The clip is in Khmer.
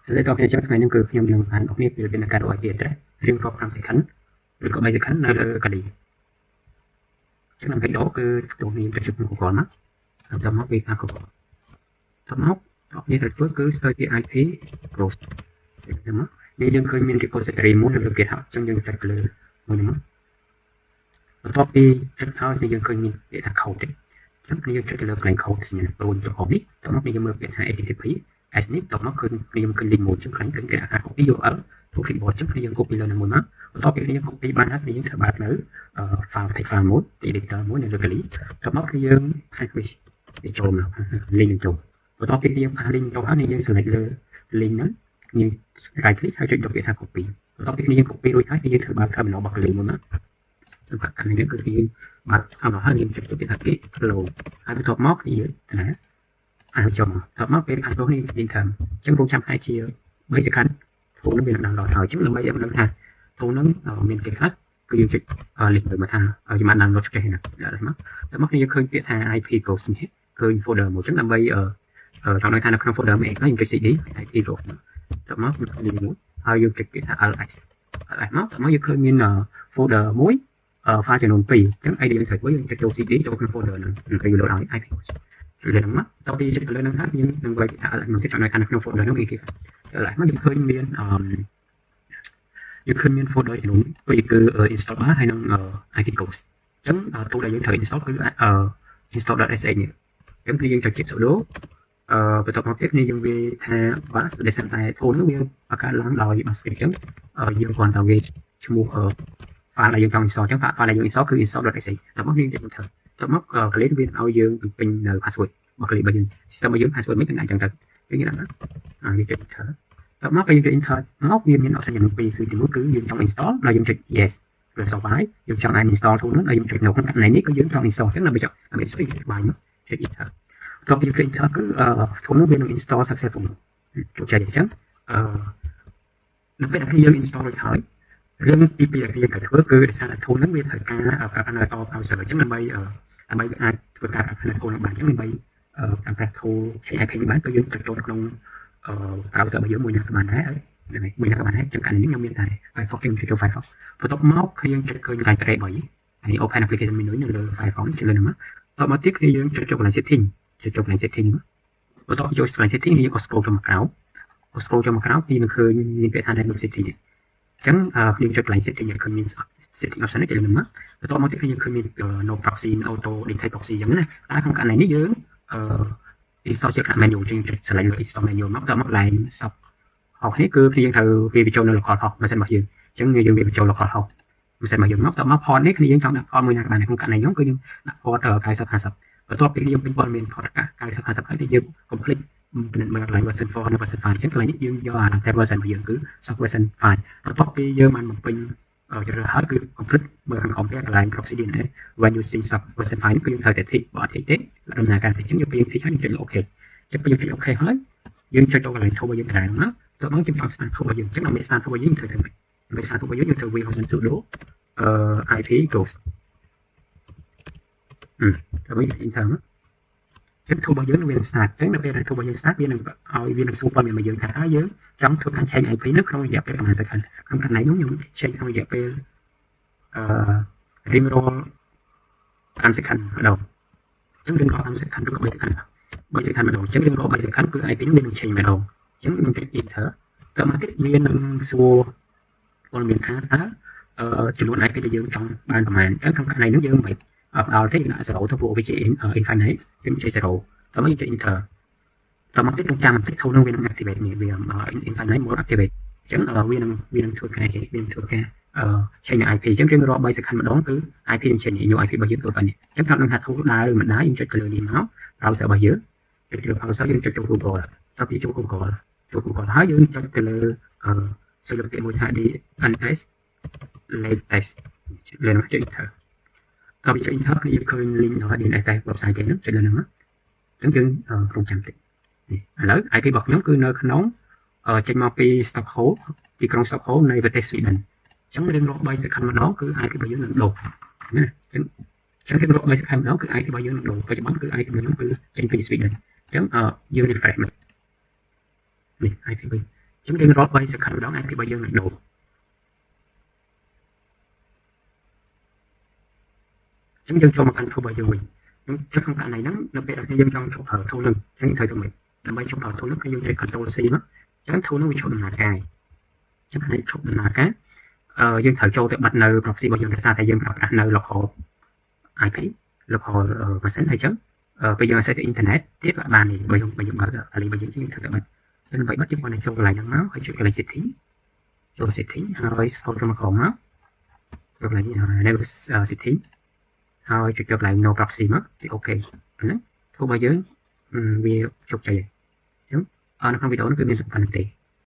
sẽ cho cái chắc này nhưng cứ nhầm nhầm hẳn ở bên bên cả đội tiền đấy riêng pro làm sẽ khánh rồi có bây giờ khánh là cả đi chắc là cái đó cứ tụi mình chụp một còn mắt tầm móc việc của tầm móc như là trước cứ sơ cái IP rồi tầm móc như đừng khơi miền repository muốn được kết hợp trong những cái là một điểm copy chắc thao thì đừng khơi miền để thằng khẩu đấy chắc như chắc là cái khẩu thì rồi cho họ biết tầm móc như mà biết hai HTTP Snip tầm móc khơi link một chứng khánh cái copy vô ở thuộc hình bộ chứng khi dân copy lên một mắt topicนี้ copy បានហើយយើងធ្វើបាត់នៅ file ថៃ file មួយ editor មួយនៅលើ locally បន្ទាប់មកគឺយើង hack វាចូលមក link ចូលបន្ទាប់ពីយើងផាស link ចូលហើយយើង select លើ link ហ្នឹងយើង right click ហើយចុចយកវាថា copy បន្ទាប់ពីយើង copy រួចហើយយើងធ្វើបាត់ terminal របស់ link មួយមកសម្រាប់ខាងនេះគឺយើងបាត់ហើយយើងចុចវាថា git clone ហើយបន្ទាប់មកគឺយើងណាឲ្យចូលមកបន្ទាប់មកពេលខាងនេះយើងធ្វើអញ្ចឹងរងចាំឲ្យជា3 second ធូរនឹងមានដល់ហើយចឹងដើម្បីឲ្យដឹងថាធូរនឹងមានគេខ្លះគឺយើងចុចលេខមកថាឲ្យចាំដល់ note ចេះណាដល់មកតែមកយើងឃើញពាក្យថា IP ghost នេះឃើញ folder មួយចឹងដើម្បីចង់ដឹងថានៅក្នុង folder មានអីខ្លះយើងចុច cd IP ghost ទៅមកយើងមួយហើយយើងចុចពាក្យថា ls មកយើងឃើញមាន folder មួយ file ចំនួន2ចឹង ID យើងត្រូវយើងចុចចូល cd ចូលក្នុង folder ហ្នឹងគឺយើង load ឲ្យ IP ghost លើហ្នឹងមកតទៅចុចលើហ្នឹងហើយយើងនឹងវាយថា ls មកចុចនៅក្នុង folder ហ្នឹងគេlạiមកយើងឃើញមាន folder ចំនួនពីគឺ install បានហើយនឹង IP ghost អញ្ចឹងទូដែលយើងត្រូវ install គឺ install.sh នេះអញ្ចឹងគឺយើងចូលចិត្ត sudo បន្ទាប់មកទៀតនេះយើងវាថា bash ដែលសិនតែ tool ហ្នឹងវាបង្កើតឡើងដោយ bash script អញ្ចឹងយើងគ្រាន់តែវាឈ្មោះ file ដែលយើងចង់ install អញ្ចឹង file ដែលយើង install គឺ install.sh តែមកយើងចុច enter បន្ទាប់មក client វាឲ្យយើងពេញនៅ password របស់ client របស់យើង system របស់យើង password មិនអញ្ចឹងទៅយើងដាក់ណាយើងចុច enter តើមកពេលយើងចុច enter មកវាមាន option ចំនួន2គឺទី1គឺយើងចង់ install ហើយយើងចុច yes ឬ so បាយយើងចង់ uninstall ទូនោះហើយយើងចុចនៅក្នុងកណ្ដាលនេះគឺយើងចង់ install អញ្ចឹងដើម្បីចុចបាយមកចុច enter តទៅពេលយើងចុច enter គឺទូនោះវានឹង install successful ជោគជ័យអញ្ចឹងនៅពេលដែលយើង install រួចហើយរឿងទី2ដែលយើងត្រូវធ្វើគឺដោយសារតែ tool ហ្នឹងវាត្រូវការការផ្លាស់ប្ដូរ browser អញ្ចឹងដើម្បីវាអាចធ្វើការផ្លាស់ប្ដូរ tool ហ្នឹងបានអញ្ចឹងដើម្បីការផ្លាស់ tool ឆែក IP នេះបានគឺយើងត្រូវចូលក្នុងbrowser របស់យើងមួយណាក៏បានដែរមួយណាក៏បានដែរចឹងកាលនេះខ្ញុំមានតែ Firefox ខ្ញុំចូល Firefox បន្ទាប់មកគឺយើងចុចឃើញ library របស់យើងហើយ open application menu នៅលើ Firefox ចុចលើហ្នឹងមកបន្ទាប់មកទៀតគឺយើងចុចចូលកន្លែង setting ចុចចូលកន្លែង setting បន្ទាប់ចូលកន្លែង setting យើង scroll ចូលមកក្រោម scroll ចូលមកក្រោមពីនឹងឃើញមានពាក្យថា network setting អញ្ចឹងខ្ញុំចុចកន្លែង setting យើងឃើញមាន setting option នេះចុចលើហ្នឹងមកបន្ទាប់មកទៀតគឺយើងឃើញមាន no proxy auto detect proxy អញ្ចឹងណាតែក្នុងកន្លែងនេះយើងinstall ជា menu ជាងចុច select លើ install menu មកដល់មក line stop ហោនេះគឺយើងត្រូវវាបញ្ចូលនៅ local host ម៉ាស៊ីនរបស់យើងអញ្ចឹងយើងវាបញ្ចូល local host ម៉ាស៊ីនរបស់យើងមកដល់មក port នេះគឺយើងចង់ដាក់ port មួយណាក៏បានក្នុងករណីខ្ញុំគឺយើងដាក់ port 9050បន្ទាប់ពីយើងពេញព័ត៌មាន port 9050ហើយយើង complete ពិនិត្យមើល line version 4 និង version 5អញ្ចឹងកន្លែងនេះយើងយកអា tab version របស់យើងគឺ soft version 5បន្ទាប់ពីយើងបានបំពេញជ្រើសហើយគឺ complete មើលខាង compare កន្លែង proxy DNS when using soft version 5គឺយើងត្រូវតែ tick បើអត់ tick ទេដំណើរការទៅអញ្ចឹងយើងពេលយើង tick ហើយយើងចុច OK ចុចពេលយើងចុច OK ហើយយើងចុចចូលកន្លែង tool របស់យើងកន្លែងហ្នឹងទៅមកយើងចង់ span tool របស់យើងអញ្ចឹងដើម្បី span tool របស់យើងត្រូវតែដើម្បី span tool របស់យើងត្រូវវា option sudo IP ghost ទៅវិញ enter មកចឹង tool របស់យើងនឹងវា start អញ្ចឹងនៅពេលដែល tool របស់យើង start វានឹងឲ្យវានឹងសួរព័ត៌មានរបស់យើងថាយើងចង់ធ្វើការ change IP នៅក្នុងរយៈពេលប្រហែល second ក្នុងកន្លែងនោះខ្ញុំ change ក្នុងរយៈពេលរៀងរាល់5 second ម្ដងអញ្ចឹងរៀងរាល់5 second ឬក៏3 second 3 second ម្ដងអញ្ចឹងរៀងរាល់3 second គឺ IP នោះវានឹង change ម្ដងអញ្ចឹងខ្ញុំចុច enter ក៏មកទៀតវានឹងសួរព័ត៌មានថាតើចំនួន IP ដែលយើងចង់បានប្រហែលអញ្ចឹងក្នុងកន្លែងនោះយើងមិនផ្ដល់ទេយើងដាក់0ទៅព្រោះវាជា infinite យើងចុច0តោះមកយើងចុច enter តោះមកទៀតខ្ញុំចាំបន្តិច tool នោះវានឹង activate វា infinite mode activate អញ្ចឹងវានឹងធ្វើការchange IP អញ្ចឹងរៀងរាល់3 second ម្ដងគឺ IP នឹង change យក IP របស់យើងទៅប៉ុណ្នេះអញ្ចឹងគាត់នឹងថា tool ដើរឬមិនដើរយើងចុចទៅលើនេះមក browser របស់យើងចុចលើ browser យើងចុចចូល Google តទៅចូល Google ហើយយើងចុចទៅលើចូលលើពាក្យមួយថា DNS latest លើនោះចុច enter តទៅចុច enter គឺយើងឃើញ link របស់ DNS test website គេនោះចុចលើនោះមកអញ្ចឹងយើងរងចាំតិចនេះឥឡូវ IP របស់ខ្ញុំគឺនៅក្នុងចេញមកពី Stockholm ទីក្រុង Stockholm នៃប្រទេស Sweden អញ្ចឹងរៀងរាល់3 second ម្ដងគឺ IP របស់យើងនឹងដូរណាអញ្ចឹងរៀងរាល់3 second ម្ដងគឺ IP របស់យើងនឹងដូរបច្ចុប្បន្នគឺ IP របស់ខ្ញុំគឺចេញពី Sweden អញ្ចឹងយើង refresh មក này IP3 chúng ta rót bay sẽ khởi đón IP3 dương được đủ chúng dân cho một căn thu bao nhiêu mình chứ không cả này nó bị đặt dân trong chỗ thờ thu lưng chẳng thời tụi mình làm bay trong thờ thu nước cái dân chơi control C mất chẳng thu nó bị chỗ là cài chẳng hạn chỗ là cá dân thờ châu tại bật nơi proxy bao nhiêu xa tại dân đặt nơi local IP local mà sáng hay chớ bây giờ sẽ internet tiếp lại bàn này bây giờ mở là bây giờ chỉ thực mình nên vậy bắt chúng con này cho lại nó phải chụp cái lại city cho city rồi sau cho mà còn mất rồi lại level city thôi chụp lại no proxy mất thì ok thu bao giờ video chụp chạy đúng nó không bị tốn cái biên tập phần tiền